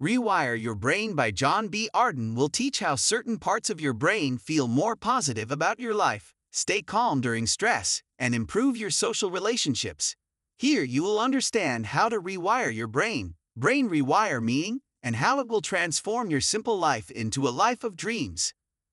Rewire Your Brain by John B. Arden will teach how certain parts of your brain feel more positive about your life, stay calm during stress, and improve your social relationships. Here you will understand how to rewire your brain rewire meaning, and how it will transform your simple life into a life of dreams.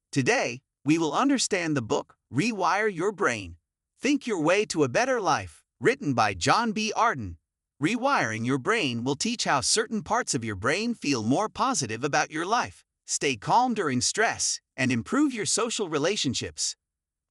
Today, we will understand the book, Rewire Your Brain. Think Your Way to a Better Life, written by John B. Arden. Rewiring your brain will teach how certain parts of your brain feel more positive about your life, stay calm during stress, and improve your social relationships.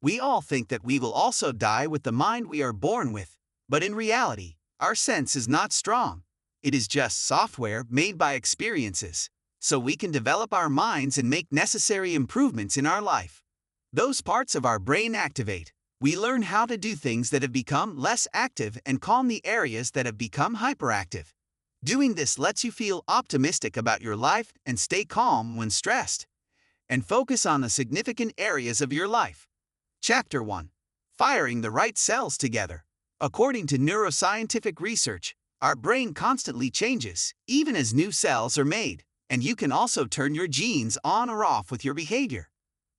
We all think that we will also die with the mind we are born with, but in reality, our sense is not strong. It is just software made by experiences, so we can develop our minds and make necessary improvements in our life. Those parts of our brain activate. We learn how to do things that have become less active and calm the areas that have become hyperactive. Doing this lets you feel optimistic about your life and stay calm when stressed. And focus on the significant areas of your life. Chapter 1. Firing the right cells together. According to neuroscientific research, our brain constantly changes, even as new cells are made, and you can also turn your genes on or off with your behavior.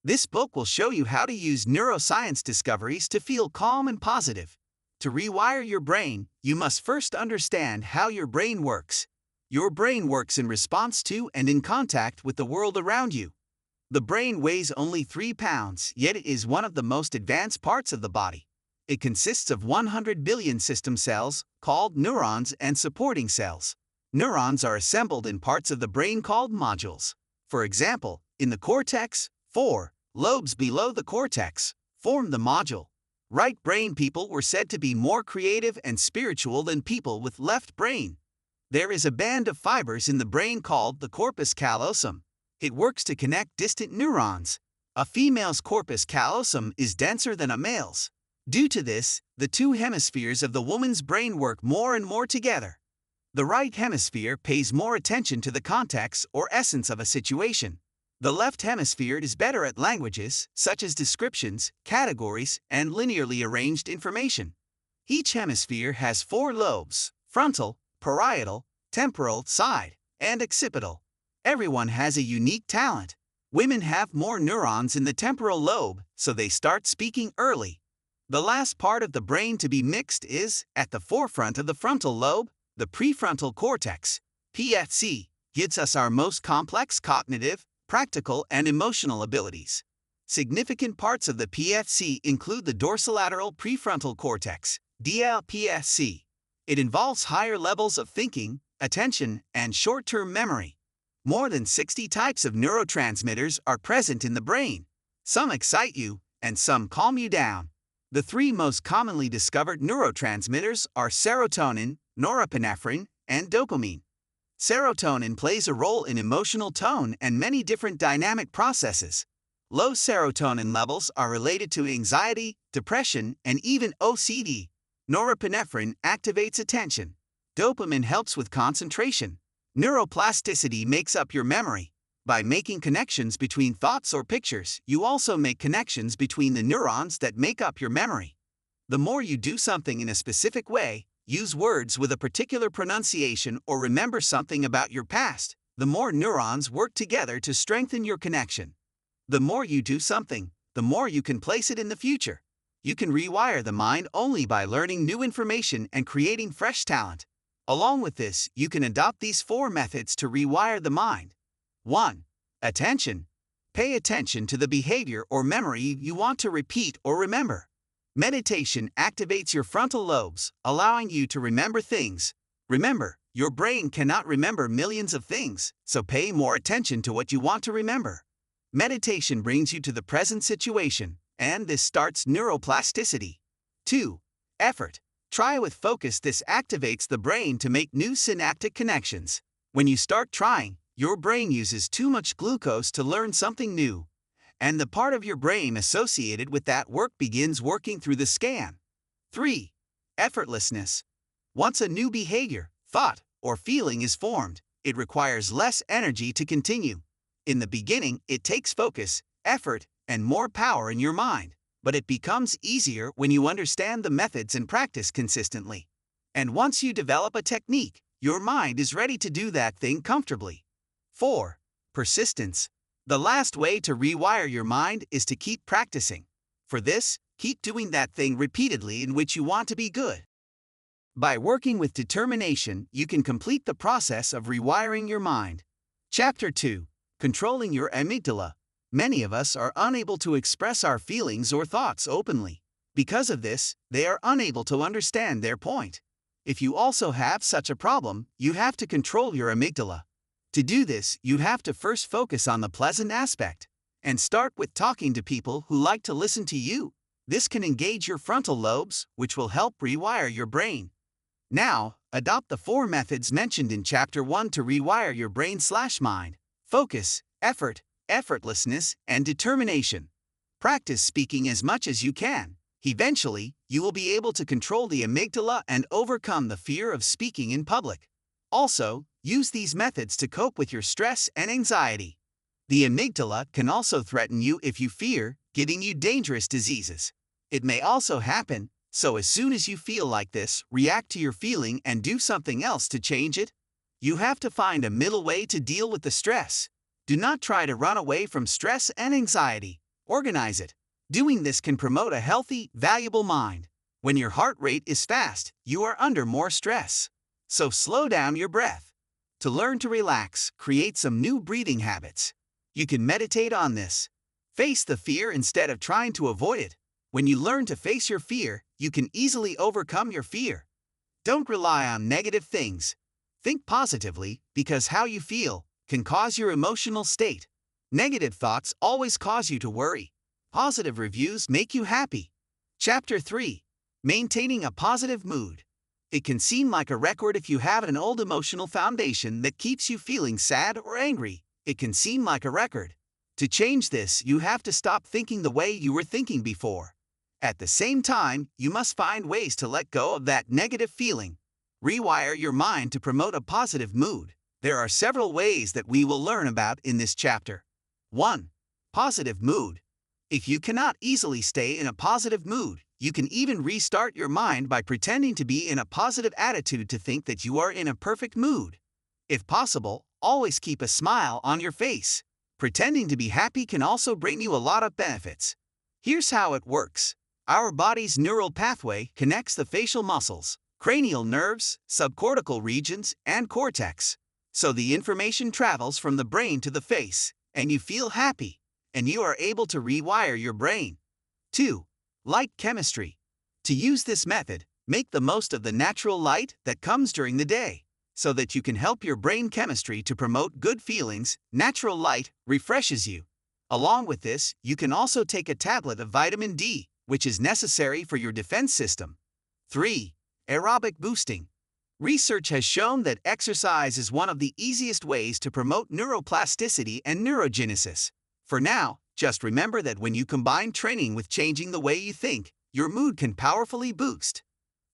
This book will show you how to use neuroscience discoveries to feel calm and positive. To rewire your brain, you must first understand how your brain works. Your brain works in response to and in contact with the world around you. The brain weighs only 3 pounds, yet it is one of the most advanced parts of the body. It consists of 100 billion system cells, called neurons, and supporting cells. Neurons are assembled in parts of the brain called modules. For example, in the cortex, 4 lobes below the cortex form the module. Right brain people were said to be more creative and spiritual than people with left brain. There is a band of fibers in the brain called the corpus callosum. It works to connect distant neurons. A female's corpus callosum is denser than a male's. Due to this, the two hemispheres of the woman's brain work more and more together. The right hemisphere pays more attention to the context or essence of a situation. The left hemisphere is better at languages, such as descriptions, categories, and linearly arranged information. Each hemisphere has 4 lobes: frontal, parietal, temporal, side, and occipital. Everyone has a unique talent. Women have more neurons in the temporal lobe, so they start speaking early. The last part of the brain to be mixed is, at the forefront of the frontal lobe, the prefrontal cortex. PFC gives us our most complex cognitive, practical, and emotional abilities. Significant parts of the PFC include the dorsolateral prefrontal cortex, DLPFC. It involves higher levels of thinking, attention, and short-term memory. More than 60 types of neurotransmitters are present in the brain. Some excite you, and some calm you down. The 3 most commonly discovered neurotransmitters are serotonin, norepinephrine, and dopamine. Serotonin plays a role in emotional tone and many different dynamic processes. Low serotonin levels are related to anxiety, depression, and even OCD. Norepinephrine activates attention. Dopamine helps with concentration. Neuroplasticity makes up your memory. By making connections between thoughts or pictures, you also make connections between the neurons that make up your memory. The more you do something in a specific way, use words with a particular pronunciation, or remember something about your past, the more neurons work together to strengthen your connection. The more you do something, the more you can place it in the future. You can rewire the mind only by learning new information and creating fresh talent. Along with this, you can adopt these 4 methods to rewire the mind. 1. Attention. Pay attention to the behavior or memory you want to repeat or remember. Meditation activates your frontal lobes, allowing you to remember things. Remember, your brain cannot remember millions of things, so pay more attention to what you want to remember. Meditation brings you to the present situation, and this starts neuroplasticity. 2. Effort. Try with focus. This activates the brain to make new synaptic connections. When you start trying, your brain uses too much glucose to learn something new, and the part of your brain associated with that work begins working through the scan. 3. Effortlessness. Once a new behavior, thought, or feeling is formed, it requires less energy to continue. In the beginning, it takes focus, effort, and more power in your mind, but it becomes easier when you understand the methods and practice consistently. And once you develop a technique, your mind is ready to do that thing comfortably. 4. Persistence. The last way to rewire your mind is to keep practicing. For this, keep doing that thing repeatedly in which you want to be good. By working with determination, you can complete the process of rewiring your mind. Chapter 2. Controlling your amygdala. Many of us are unable to express our feelings or thoughts openly. Because of this, they are unable to understand their point. If you also have such a problem, you have to control your amygdala. To do this, you have to first focus on the pleasant aspect, and start with talking to people who like to listen to you. This can engage your frontal lobes, which will help rewire your brain. Now, adopt the 4 methods mentioned in Chapter 1 to rewire your brain/mind. Focus, effort, effortlessness, and determination. Practice speaking as much as you can. Eventually, you will be able to control the amygdala and overcome the fear of speaking in public. Also, use these methods to cope with your stress and anxiety. The amygdala can also threaten you if you fear, giving you dangerous diseases. It may also happen, so as soon as you feel like this, react to your feeling and do something else to change it. You have to find a middle way to deal with the stress. Do not try to run away from stress and anxiety. Organize it. Doing this can promote a healthy, valuable mind. When your heart rate is fast, you are under more stress. So slow down your breath. To learn to relax, create some new breathing habits. You can meditate on this. Face the fear instead of trying to avoid it. When you learn to face your fear, you can easily overcome your fear. Don't rely on negative things. Think positively, because how you feel can cause your emotional state. Negative thoughts always cause you to worry. Positive reviews make you happy. Chapter 3. Maintaining a positive mood. It can seem like a record if you have an old emotional foundation that keeps you feeling sad or angry. It can seem like a record. To change this, you have to stop thinking the way you were thinking before. At the same time, you must find ways to let go of that negative feeling. Rewire your mind to promote a positive mood. There are several ways that we will learn about in this chapter. 1. Positive mood. If you cannot easily stay in a positive mood, you can even restart your mind by pretending to be in a positive attitude to think that you are in a perfect mood. If possible, always keep a smile on your face. Pretending to be happy can also bring you a lot of benefits. Here's how it works. Our body's neural pathway connects the facial muscles, cranial nerves, subcortical regions, and cortex. So the information travels from the brain to the face, and you feel happy, and you are able to rewire your brain. 2. Light chemistry. To use this method, make the most of the natural light that comes during the day, so that you can help your brain chemistry to promote good feelings. Natural light refreshes you. Along with this, you can also take a tablet of vitamin D, which is necessary for your defense system. 3. Aerobic boosting. Research has shown that exercise is one of the easiest ways to promote neuroplasticity and neurogenesis. For now, just remember that when you combine training with changing the way you think, your mood can powerfully boost.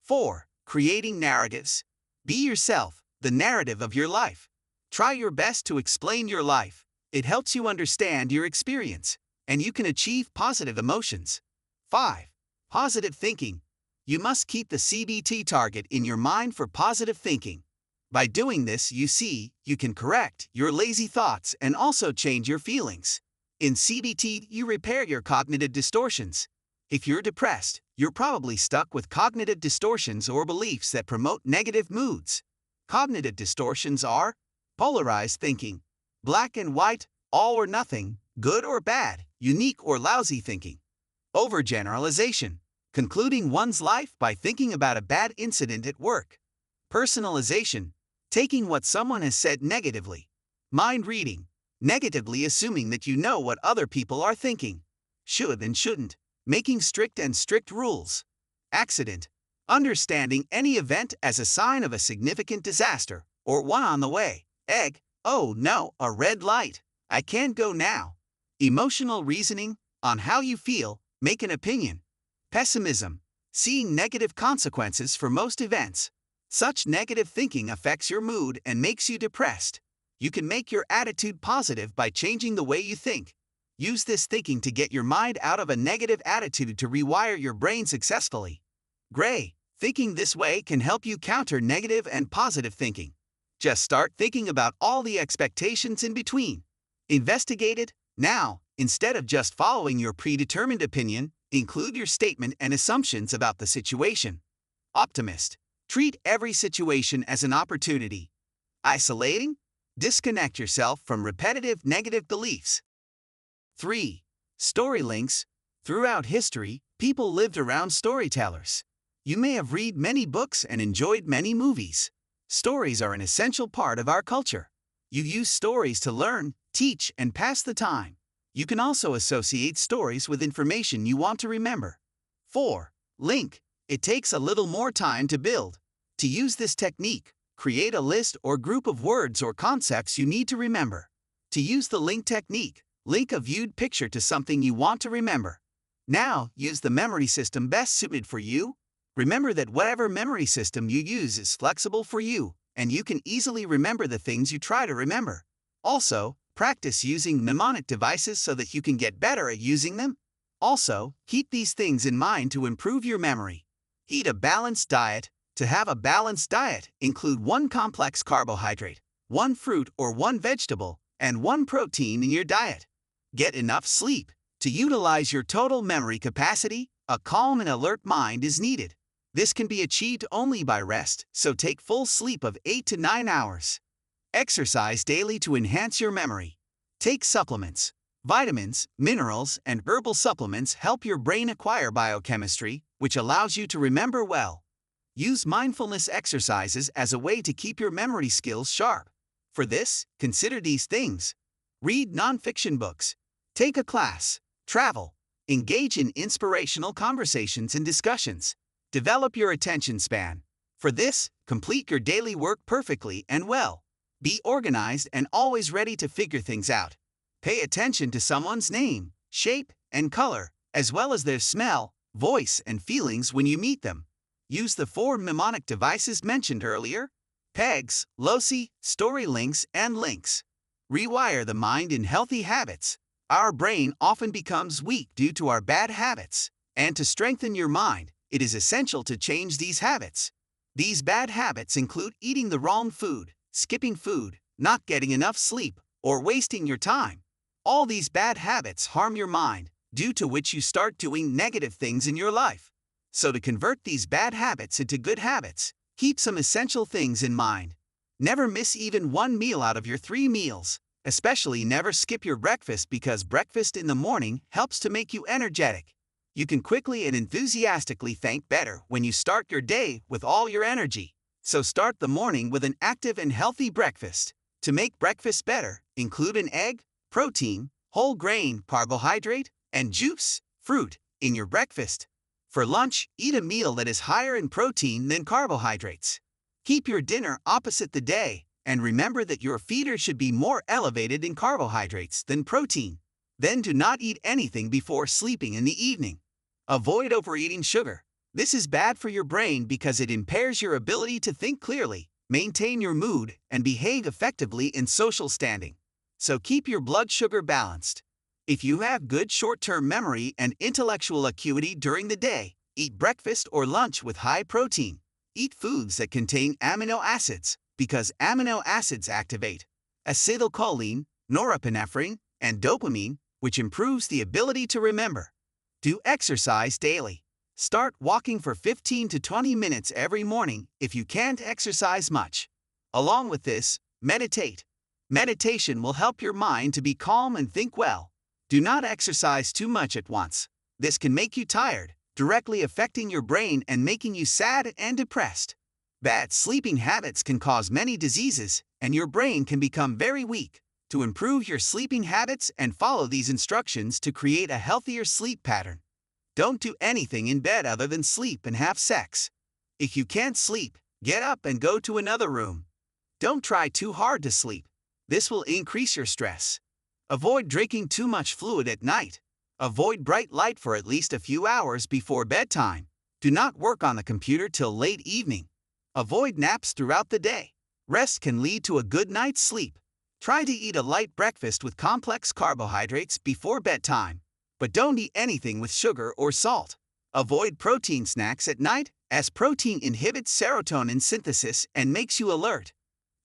4. Creating narratives. Be yourself, the narrative of your life. Try your best to explain your life. It helps you understand your experience, and you can achieve positive emotions. 5. Positive thinking. You must keep the CBT target in your mind for positive thinking. By doing this, you can correct your lazy thoughts and also change your feelings. In CBT, you repair your cognitive distortions. If you're depressed, you're probably stuck with cognitive distortions or beliefs that promote negative moods. Cognitive distortions are polarized thinking, black and white, all or nothing, good or bad, unique or lousy thinking. Overgeneralization, concluding one's life by thinking about a bad incident at work. Personalization, taking what someone has said negatively. Mind reading, negatively assuming that you know what other people are thinking. Should and shouldn't, making strict and strict rules. Accident, understanding any event as a sign of a significant disaster or one on the way. Egg, oh no, a red light, I can't go now. Emotional reasoning, on how you feel, make an opinion. Pessimism, seeing negative consequences for most events. Such negative thinking affects your mood and makes you depressed. You can make your attitude positive by changing the way you think. Use this thinking to get your mind out of a negative attitude to rewire your brain successfully. Gray, thinking this way can help you counter negative and positive thinking. Just start thinking about all the expectations in between. Investigate it now, instead of just following your predetermined opinion. Include your statement and assumptions about the situation. Optimist. Treat every situation as an opportunity. Isolating. Disconnect yourself from repetitive negative beliefs. 3. Story links. Throughout history, people lived around storytellers. You may have read many books and enjoyed many movies. Stories are an essential part of our culture. You use stories to learn, teach, and pass the time. You can also associate stories with information you want to remember. 4. Link. It takes a little more time to build. To use this technique, create a list or group of words or concepts you need to remember. To use the link technique, link a viewed picture to something you want to remember. Now, use the memory system best suited for you. Remember that whatever memory system you use is flexible for you, and you can easily remember the things you try to remember. Also, practice using mnemonic devices so that you can get better at using them. Also, keep these things in mind to improve your memory. Eat a balanced diet. To have a balanced diet, include 1 complex carbohydrate, 1 fruit or 1 vegetable, and 1 protein in your diet. Get enough sleep. To utilize your total memory capacity, a calm and alert mind is needed. This can be achieved only by rest, so take full sleep of 8 to 9 hours. Exercise daily to enhance your memory. Take supplements. Vitamins, minerals, and herbal supplements help your brain acquire biochemistry, which allows you to remember well. Use mindfulness exercises as a way to keep your memory skills sharp. For this, consider these things. Read nonfiction books. Take a class. Travel. Engage in inspirational conversations and discussions. Develop your attention span. For this, complete your daily work perfectly and well. Be organized and always ready to figure things out. Pay attention to someone's name, shape, and color, as well as their smell, voice, and feelings when you meet them. Use the 4 mnemonic devices mentioned earlier: PEGs, loci, story links, and links. Rewire the mind in healthy habits. Our brain often becomes weak due to our bad habits, and to strengthen your mind, it is essential to change these habits. These bad habits include eating the wrong food, skipping food, not getting enough sleep, or wasting your time. All these bad habits harm your mind, due to which you start doing negative things in your life. So to convert these bad habits into good habits, keep some essential things in mind. Never miss even 1 meal out of your 3 meals. Especially never skip your breakfast, because breakfast in the morning helps to make you energetic. You can quickly and enthusiastically think better when you start your day with all your energy. So start the morning with an active and healthy breakfast. To make breakfast better, include an egg, protein, whole grain, carbohydrate, and juice, fruit, in your breakfast. For lunch, eat a meal that is higher in protein than carbohydrates. Keep your dinner opposite the day, and remember that your feeder should be more elevated in carbohydrates than protein. Then do not eat anything before sleeping in the evening. Avoid overeating sugar. This is bad for your brain because it impairs your ability to think clearly, maintain your mood, and behave effectively in social standing. So keep your blood sugar balanced. If you have good short-term memory and intellectual acuity during the day, eat breakfast or lunch with high protein. Eat foods that contain amino acids, because amino acids activate acetylcholine, norepinephrine, and dopamine, which improves the ability to remember. Do exercise daily. Start walking for 15 to 20 minutes every morning if you can't exercise much. Along with this, meditate. Meditation will help your mind to be calm and think well. Do not exercise too much at once. This can make you tired, directly affecting your brain and making you sad and depressed. Bad sleeping habits can cause many diseases, and your brain can become very weak. To improve your sleeping habits and follow these instructions to create a healthier sleep pattern. Don't do anything in bed other than sleep and have sex. If you can't sleep, get up and go to another room. Don't try too hard to sleep. This will increase your stress. Avoid drinking too much fluid at night. Avoid bright light for at least a few hours before bedtime. Do not work on the computer till late evening. Avoid naps throughout the day. Rest can lead to a good night's sleep. Try to eat a light breakfast with complex carbohydrates before bedtime, but don't eat anything with sugar or salt. Avoid protein snacks at night, as protein inhibits serotonin synthesis and makes you alert.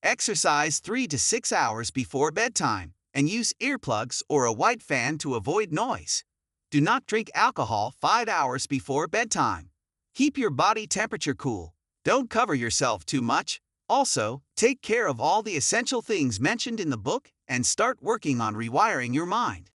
Exercise 3 to 6 hours before bedtime, and use earplugs or a white fan to avoid noise. Do not drink alcohol 5 hours before bedtime. Keep your body temperature cool. Don't cover yourself too much. Also, take care of all the essential things mentioned in the book and start working on rewiring your mind.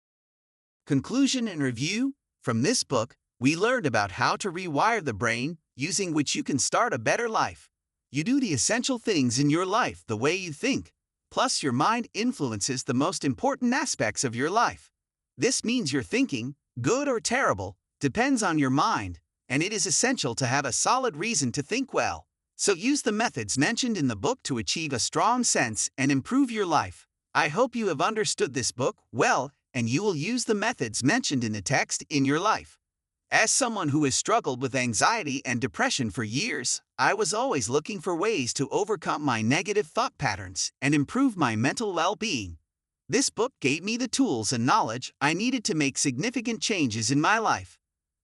Conclusion and review. From this book, we learned about how to rewire the brain, using which you can start a better life. You do the essential things in your life the way you think. Plus, your mind influences the most important aspects of your life. This means your thinking, good or terrible, depends on your mind, and it is essential to have a solid reason to think well. So use the methods mentioned in the book to achieve a strong sense and improve your life. I hope you have understood this book well, and you will use the methods mentioned in the text in your life. As someone who has struggled with anxiety and depression for years, I was always looking for ways to overcome my negative thought patterns and improve my mental well-being. This book gave me the tools and knowledge I needed to make significant changes in my life.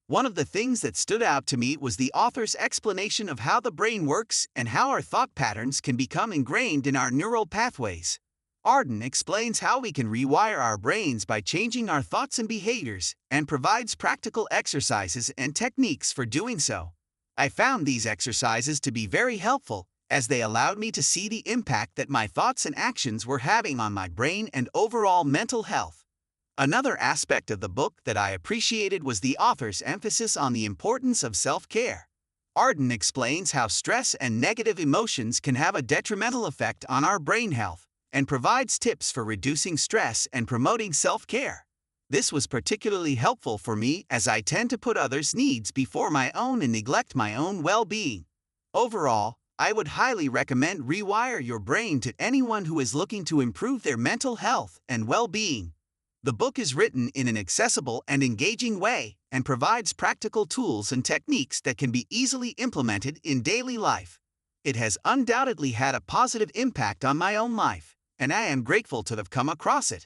One of the things that stood out to me was the author's explanation of how the brain works and how our thought patterns can become ingrained in our neural pathways. Arden explains how we can rewire our brains by changing our thoughts and behaviors, and provides practical exercises and techniques for doing so. I found these exercises to be very helpful, as they allowed me to see the impact that my thoughts and actions were having on my brain and overall mental health. Another aspect of the book that I appreciated was the author's emphasis on the importance of self-care. Arden explains how stress and negative emotions can have a detrimental effect on our brain health, and provides tips for reducing stress and promoting self-care. This was particularly helpful for me as I tend to put others' needs before my own and neglect my own well-being. Overall, I would highly recommend Rewire Your Brain to anyone who is looking to improve their mental health and well-being. The book is written in an accessible and engaging way and provides practical tools and techniques that can be easily implemented in daily life. It has undoubtedly had a positive impact on my own life, and I am grateful to have come across it.